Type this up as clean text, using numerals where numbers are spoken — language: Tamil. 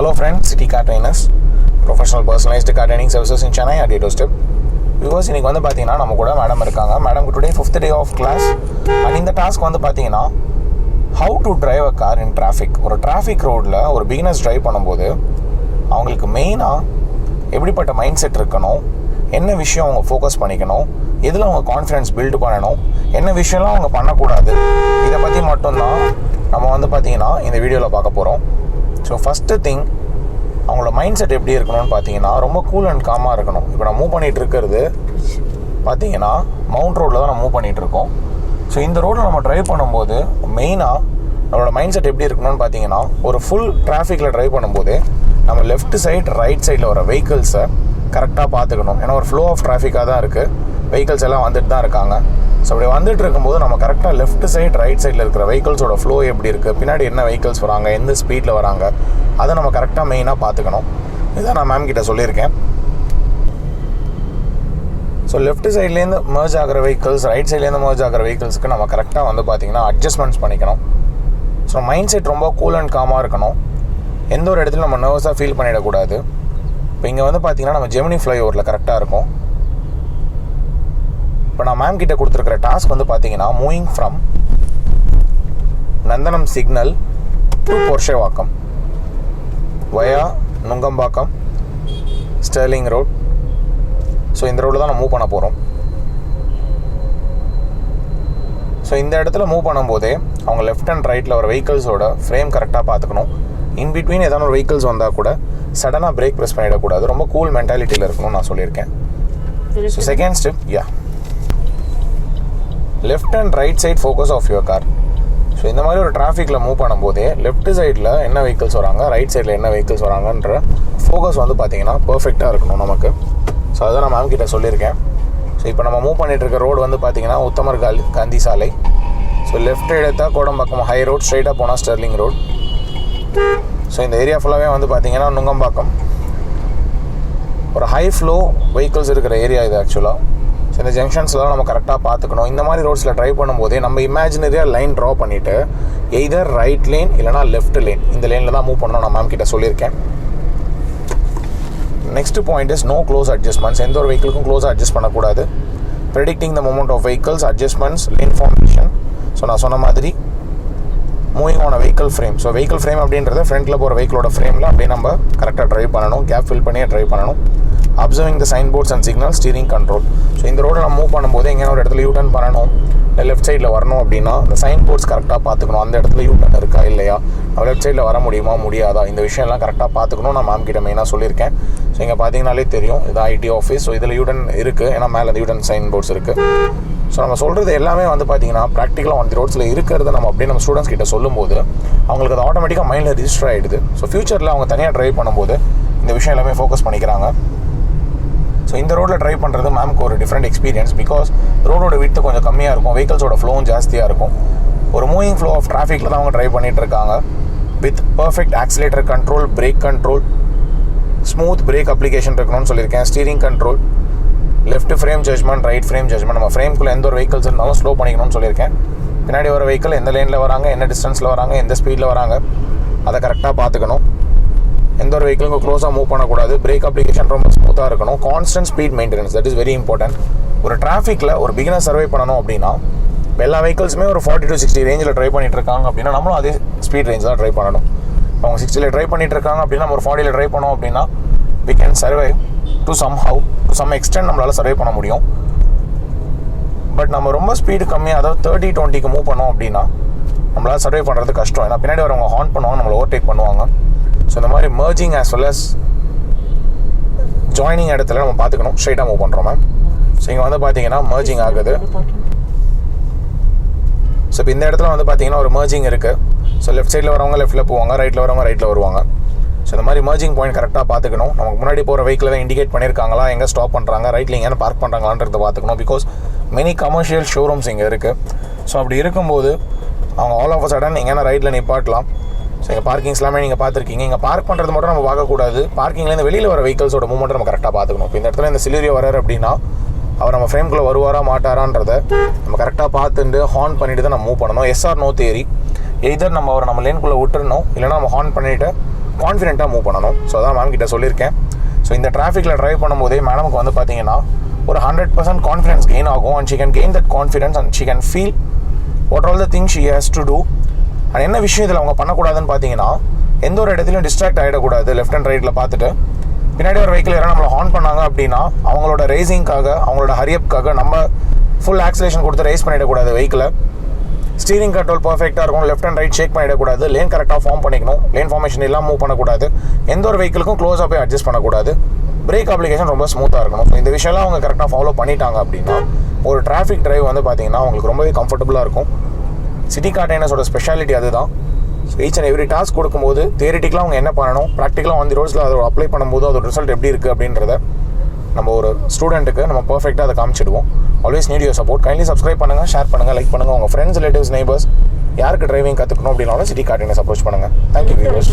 Hello friends, City Car Trainers, professional personalized car training services in Chennai at Doorstep. Viewers, இன்னைக்கு வந்து பார்த்தீங்கன்னா நம்ம கூட மேடம் இருக்காங்க. மேடம்க்கு today 5th day of class. And இந்த டாஸ்க் வந்து பார்த்தீங்கன்னா how to drive a car in traffic. ஒரு டிராஃபிக் ரோடில் ஒரு பிகினர்ஸ் ட்ரைவ் பண்ணும்போது அவங்களுக்கு மெயினாக எப்படிப்பட்ட மைண்ட் செட் இருக்கணும், என்ன விஷயம் அவங்க ஃபோக்கஸ் பண்ணிக்கணும், எதில் அவங்க கான்ஃபிடன்ஸ் பில்டு பண்ணணும், என்ன விஷயம்லாம் அவங்க பண்ணக்கூடாது, இதை பற்றி மட்டும்தான் நம்ம வந்து பார்த்தீங்கன்னா இந்த வீடியோவில் பார்க்க போகிறோம். ஸோ ஃபஸ்ட்டு திங், அவங்களோட மைண்ட் செட் எப்படி இருக்கணும்னு பார்த்தீங்கன்னா ரொம்ப கூல் அண்ட் காமாக இருக்கணும். இப்போ நான் மூவ் பண்ணிகிட்டு இருக்கிறது பார்த்தீங்கன்னா மவுண்ட் ரோட்டில் தான் நம்ம மூவ் பண்ணிகிட்டு இருக்கோம். ஸோ இந்த ரோட்டில் நம்ம ட்ரைவ் பண்ணும்போது மெயினாக நம்மளோட மைண்ட் செட் எப்படி இருக்கணும்னு பார்த்தீங்கன்னா ஒரு ஃபுல் டிராஃபிக்கில் ட்ரைவ் பண்ணும்போது நம்ம லெஃப்ட் சைட் ரைட் சைடில் வர வெஹிக்கிள்ஸை கரெக்டாக பார்த்துக்கணும். ஏன்னா ஒரு ஃப்ளோ ஆஃப் டிராஃபிக்காக தான் இருக்குது, வெஹிக்கிள்ஸ் எல்லாம் வந்துட்டு தான் இருக்காங்க. ஸோ அப்படி வந்துட்டு இருக்கும்போது நம்ம கரெக்டாக லெஃப்ட் சைட் ரைட் சைடில் இருக்கிற வெஹிக்கிள்ஸோட ஃப்ளோ எப்படி இருக்குது, பின்னாடி என்ன வெஹிக்கிள்ஸ் வராங்க, எந்த ஸ்பீடில் வராங்க, அதை நம்ம கரெக்டாக மெயினாக பார்த்துக்கணும். இதான் நான் மேம் கிட்ட சொல்லியிருக்கேன். ஸோ லெஃப்ட் சைட்லேருந்து மர்ஜ் ஆகிற வெஹிக்கிள்ஸ், ரைட் சைட்லேருந்து மர்ஜ் ஆகிற வெஹிக்கிள்ஸ்க்கு நம்ம கரெக்டாக வந்து பார்த்திங்கன்னா அட்ஜஸ்ட்மெண்ட்ஸ் பண்ணிக்கணும். ஸோ மைண்ட் செட் ரொம்ப கூல் அண்ட் காமாக இருக்கணும். எந்த ஒரு இடத்துல நம்ம நர்வஸாக ஃபீல் பண்ணிடக்கூடாது. இப்போ இங்கே வந்து பார்த்திங்கன்னா நம்ம ஜெமினி ஃப்ளைஓவரில் கரெக்டாக இருக்கும். இப்போ நான் மேம் கிட்ட கொடுத்துருக்கிற டாஸ்க் வந்து பார்த்தீங்கன்னா moving from Nandanam signal to Purasawalkam via Nungambakkam sterling road. So இந்த ரோடில் தான் நான் மூவ் பண்ண போகிறோம். ஸோ இந்த இடத்துல மூவ் பண்ணும்போதே அவங்க லெஃப்ட் அண்ட் ரைட்டில் வர வெஹிக்கிள்ஸோட ஃப்ரேம் கரெக்டாக பார்த்துக்கணும். இன்பிட்வீன் ஏதாவது ஒரு வெஹிக்கிள்ஸ் வந்தால் கூட சடனாக பிரேக் ப்ரெஸ் பண்ணிடக்கூடாது. ரொம்ப கூல் மென்டாலிட்டியில் இருக்கணும்னு நான் சொல்லியிருக்கேன். So second step, left and right side focus of your car. So இந்த மாதிரி ஒரு டிராஃபிக்கில் மூவ் பண்ணும்போதே லெஃப்ட் சைடில் என்ன வெஹிக்கிள்ஸ் வராங்க, ரைட் சைடில் என்ன வெஹிக்கிள்ஸ் வராங்கன்ற ஃபோக்கஸ் வந்து பார்த்தீங்கன்னா பர்ஃபெக்டாக இருக்கணும் நமக்கு. ஸோ அதை நான் மேம் கிட்ட சொல்லியிருக்கேன். ஸோ இப்போ நம்ம மூவ் பண்ணிகிட்டு இருக்க ரோடு வந்து பார்த்தீங்கன்னா உத்தமர் காந்தி சாலை. ஸோ லெஃப்ட் எடுத்தால் கோடம்பாக்கம் ஹை ரோட், ஸ்ட்ரைட்டாக போனால் ஸ்டெர்லிங் ரோட். ஸோ இந்த ஏரியா ஃபுல்லாகவே வந்து பார்த்தீங்கன்னா நுங்கம்பாக்கம் ஒரு ஹை ஃப்ளோ வெஹிக்கிள்ஸ் இருக்கிற ஏரியா இது ஆக்சுவலாக. ஸோ இந்த ஜங்ஷன்ஸ்லாம் நம்ம கரெக்டாக பார்த்துக்கணும். இந்த மாதிரி ரோட்ஸில் ட்ரைவ் பண்ணும்போதே நம்ம இமேஜினரியாக லைன் ட்ரா பண்ணிவிட்டு எய்தர் ரைட் லேன் இல்லைனா லெஃப்ட் லேன், இந்த லேனில் தான் மூவ் பண்ணணும். நான் மேம் கிட்ட சொல்லியிருக்கேன். Next point is no close adjustments. எந்த ஒரு வெஹிக்கிளுக்கும் க்ளோஸாக அட்ஜஸ்ட் பண்ணக்கூடாது. Predicting the moment of vehicles, adjustments, lane formation. So நான் சொன்ன மாதிரி moving on vehicle frame. So vehicle frame அப்படின்றது ஃப்ரண்ட்டில் போகிற வெஹிக்கிளோட ஃப்ரேமில் அப்படியே நம்ம கரெக்டாக ட்ரைவ் பண்ணணும். கேப் ஃபில் பண்ணியே ட்ரைவ் பண்ணணும். Observing the sign boards and signal, steering control. So இந்த ரோடு நம்ம மூவ் பண்ணும்போது எங்கேயான ஒரு இடத்துல யூட்டர்ன் பண்ணணும், இல்லை லெஃப்ட் சைடில் வரணும் அப்படின்னா அந்த சைன் போர்ட்ஸ் கரெக்டாக பார்த்துக்கணும். அந்த இடத்துல யூட்டர்ன் இருக்கா இல்லையா, நம்ம லெஃப்ட் சைடில் வர முடியுமா முடியாதா, இந்த விஷயம்லாம் கரெக்டாக பார்த்துக்கணும். நான் மேம் கிட்ட மெயினாக சொல்லியிருக்கேன். ஸோ இங்கே பார்த்தீங்கனாலே தெரியும், இது ஐடி ஆஃபீஸ். ஸோ இதில் யூட்டர்ன் இருக்குது, ஏன்னா மேலே அந்த யூட்டர்ன் சைன் போர்ட்ஸ் இருக்குது. ஸோ நம்ம சொல்கிறது எல்லாமே வந்து பார்த்தீங்கன்னா ப்ராக்டிக்கலாக அந்த ரோட்ஸில் இருக்கிறத நம்ம அப்படியே நம்ம ஸ்டூடெண்ட்ஸ் கிட்ட சொல்லும்போது அவங்களுக்கு அது ஆட்டோமேட்டிக்காக மைண்டில் ரிஜிஸ்டர் ஆகிடுது. ஸோ ஃப்யூச்சரில் அவங்க தனியாக ட்ரைவ் பண்ணும்போது இந்த விஷயம் எல்லாமே ஃபோக்கஸ் பண்ணிக்கிறாங்க. ஸோ இந்த ரோட்டில் ட்ரைவ் பண்ணுறது மேம்க்கு ஒரு டிஃப்ரெண்ட் எக்ஸ்பீரியன்ஸ். பிகாஸ் ரோடோட விட்டு கொஞ்சம் கம்மியாக இருக்கும், வெஹிக்கிள்ஸோட ஃப்ளோவும் ஜாஸ்தியாக இருக்கும். ஒரு மூவிங் ஃப்ளோ ஆஃப் டிராஃபிக்கில் தான் அவங்க ட்ரைவ் பண்ணிகிட்டு இருக்காங்க. With perfect accelerator control, brake control, smooth brake application இருக்கணும்னு சொல்லியிருக்கேன். Steering control, left frame judgement, right frame judgement. நம்ம ஃப்ரேம்குள்ளே எந்த ஒரு வெஹிக்கிள்ஸ் இருந்தாலும் ஸ்லோ பண்ணிக்கணும்னு சொல்லியிருக்கேன். பின்னாடி வர வெஹிக்கிள் எந்த லேனில் வராங்க, என்ன டிஸ்டன்ஸில் வராங்க, எந்த ஸ்பீடில் வராங்க, அதை கரெக்டாக பார்த்துக்கணும். எந்த ஒரு வெஹிக்கிளுக்கும் க்ளோஸாக மூவ் பண்ணக்கூடாது. பிரேக் அப்ளிகேஷன் ரொம்ப ஸ்மூத்தாக இருக்கணும். Constant speed maintenance, that is very important. ஒரு டிராஃபிக்கில் ஒரு பிகினர் சர்வே பண்ணணும் அப்படின்னா எல்லா வெஹிக்கிள்ஸுமே ஒரு 40 to 60 ரேஞ்சில் ட்ரை பண்ணிட்டு இருக்காங்க அப்படின்னா நம்மளும் அதே ஸ்பீட் ரேஞ்ச் தான் ட்ரை பண்ணணும். அவங்க 60ல் ட்ரை பண்ணிட்டு இருக்காங்க அப்படின்னா நம்ம ஒரு 40ல் ட்ரை பண்ணோம் அப்படின்னா we can survive to some extent நம்மளால் சர்வே பண்ண முடியும். பட் நம்ம ரொம்ப ஸ்பீடு கம்மியாக, அதாவது 30-20க்கு மூவ் பண்ணோம் அப்படின்னா நம்மளால் சர்வே பண்ணுறது கஷ்டம். ஏன்னா பின்னாடி வரவங்க ஹார்ன் பண்ணுவாங்க, நம்மளை ஓவர்டேக் பண்ணுவாங்க. ஸோ இந்த மாதிரி merging as well as joining இடத்துல நம்ம பார்த்துக்கணும். ஸ்ட்ரைட்டாக மூவ் பண்ணுறோம் மேம். ஸோ இங்கே வந்து பார்த்தீங்கன்னா மர்ஜிங் ஆகுது. ஸோ இப்போ இந்த இடத்துல வந்து பார்த்தீங்கன்னா ஒரு மர்ஜிங் இருக்குது. ஸோ லெஃப்ட் சைடில் வரவங்க லெஃப்ட்டில் போவாங்க, ரைட்டில் வரவங்க ரைட்டில் வருவாங்க. ஸோ இந்த மாதிரி மர்ஜிங் பாயிண்ட் கரெக்டாக பார்த்துக்கணும். நமக்கு முன்னாடி போகிற வெஹிக்கில் தான் இண்டிகேட் பண்ணியிருக்காங்களா, எங்கே ஸ்டாப் பண்ணுறாங்க, ரைட்டில் எங்கேன்னு பார்க் பண்ணுறாங்களான்றதை பார்த்துக்கணும். பிகாஸ் மெனி கமர்ஷியல் ஷோரூம்ஸ் இங்கே இருக்குது. ஸோ அப்படி இருக்கும்போது அவங்க ஆல் ஆஃப் அ சடன் எங்கேனா ரைட்டில் நிப்பாட்டலாம். ஸோ இங்கே பார்க்கிங்ஸ் எல்லாமே நீங்கள் பார்த்துருக்கீங்க. இங்கே பார்க் பண்ணுறது மட்டும் நம்ம பார்க்கக்கூடாது, பார்க்கிங்லேருந்து வெளியில் வர வெஹிக்கிள்ஸோட மூவ்மெண்ட் நம்ம கரெக்டாக பார்த்துக்கணும். இப்போ இந்த இடத்துல இந்த சிலிரியோ வராரு அப்படின்னா அவர் நம்ம ஃப்ரேம்குள்ளே வருவாரா மாட்டாரான்றதை நம்ம கரெக்டாக பார்த்துட்டு ஹார்ன் பண்ணிட்டு தான் நம்ம மூவ் பண்ணணும். எஸ்ஆர் நோ தியரி, எய்தர் நம்ம அவரை நம்ம லேனுக்குள்ளே விட்டுறணும், இல்லைனா நம்ம ஹார்ன் பண்ணிவிட்டு கான்ஃபிடென்ட்டாக மூவ் பண்ணணும். ஸோ அதான் மேம் கிட்ட சொல்லியிருக்கேன். ஸோ இந்த டிராஃபிக்கில் ட்ரைவ் பண்ணும்போதே மேடமுக்கு வந்து பார்த்தீங்கன்னா ஒரு 100% கான்ஃபிடன்ஸ் கெயின் ஆகும். And she can gain that confidence and she can feel what all the things she has to do. அண்ட் என்ன விஷயம் இதில் அவங்க பண்ணக்கூடாதுன்னு பார்த்தீங்கன்னா, எந்த ஒரு இடத்துலையும் டிஸ்ட்ராக்ட் ஆகிடக்கூடாது. லெஃப்ட் அண்ட் ரைட்டில் பார்த்துட்டு பின்னாடி ஒரு வெஹிக்கிள் யாரும் நம்மளை ஹார்ன் பண்ணாங்க அப்படின்னா அவங்களோட ரேசிங்காக, அவங்களோட ஹரியப்காக நம்ம ஃபுல் ஆக்சிலேஷன் கொடுத்து ரேஸ் பண்ணிடக்கூடாது வெஹிக்கிளை. ஸ்டீரிங் கண்ட்ரோல் பர்ஃபெக்டாக இருக்கும். லெஃப்ட் அண்ட் ரைட் ஷேக் பண்ணிடக்கூடாது. லேன் கரெக்டாக ஃபார்ம் பண்ணிக்கணும். லேன் ஃபார்மேஷன் எல்லாம் மூவ் பண்ணக்கூடாது. எந்த ஒரு வெஹிக்கிளுக்கும் க்ளோஸாக போய் அட்ஜஸ்ட் பண்ணக்கூடாது. பிரேக் அப்ளிகேஷன் ரொம்ப ஸ்மூத்தாக இருக்கணும். ஸோ இந்த விஷயம்லாம் அவங்க கரெக்டாக ஃபாலோ பண்ணிட்டாங்க அப்படின்னா ஒரு டிராஃபிக் டிரைவ் வந்து பார்த்தீங்கன்னா அவங்களுக்கு ரொம்பவே கம்ஃபர்டபுளாக இருக்கும். சிட்டி கார் ட்ரைனர்ஸோட ஸ்பெஷாலிட்டி அதுதான். So each and every task கொடுக்கும்போது தியரிட்டிக்கலாக அவங்க என்ன பண்ணணும், ப்ராக்டிக்கலாக வந்து ரோட்ஸில் அதை அப்ளை பண்ணும்போது அதோட ரிசல்ட் எப்படி இருக்குது அப்படின்றத நம்ம ஒரு ஸ்டூடெண்ட்டுக்கு நம்ம பர்ஃபெக்டாக அதை காமிச்சிடுவோம். Always need your support. Kindly subscribe பண்ணுங்கள், ஷேர் பண்ணுங்கள், லைக் பண்ணுங்கள். உங்கள் ஃப்ரெண்ட்ஸ், ரிலேட்டிவ்ஸ், நெய்பர்ஸ் யாருக்கு டிரைவிங் கற்றுக்கணும் அப்படின்னாலும் சிட்டி கார் ட்ரைனர்ஸ் அப்ரோச் பண்ணுங்கள். Thank you viewers.